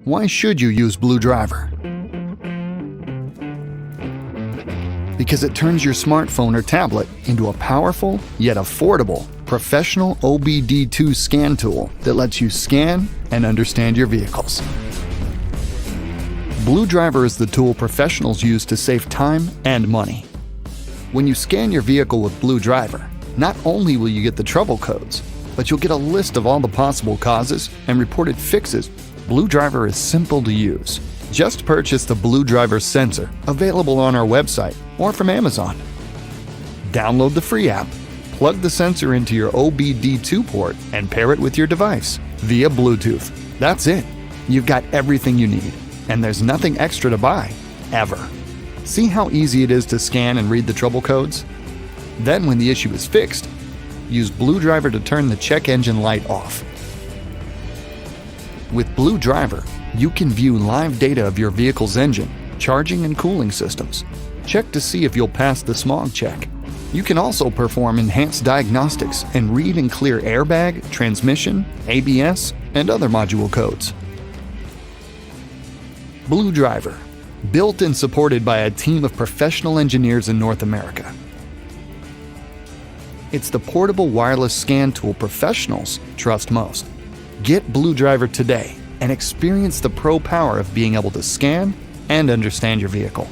Why should you use BlueDriver? Because it turns your smartphone or tablet into a powerful yet affordable professional OBD2 scan tool that lets you scan and understand your vehicles. BlueDriver is the tool professionals use to save time and money. When you scan your vehicle with BlueDriver, not only will you get the trouble codes, but you'll get a list of all the possible causes and reported fixes. BlueDriver is simple to use. Just purchase the BlueDriver sensor, available on our website or from Amazon. Download the free app, plug the sensor into your OBD2 port, and pair it with your device via Bluetooth. That's it. You've got everything you need, and there's nothing extra to buy, ever. See how easy it is to scan and read the trouble codes? Then when the issue is fixed, use BlueDriver to turn the check engine light off. With BlueDriver, you can view live data of your vehicle's engine, charging and cooling systems. Check to see if you'll pass the smog check. You can also perform enhanced diagnostics and read and clear airbag, transmission, ABS, and other module codes. BlueDriver, built and supported by a team of professional engineers in North America. It's the portable wireless scan tool professionals trust most. Get BlueDriver today and experience the pro power of being able to scan and understand your vehicle.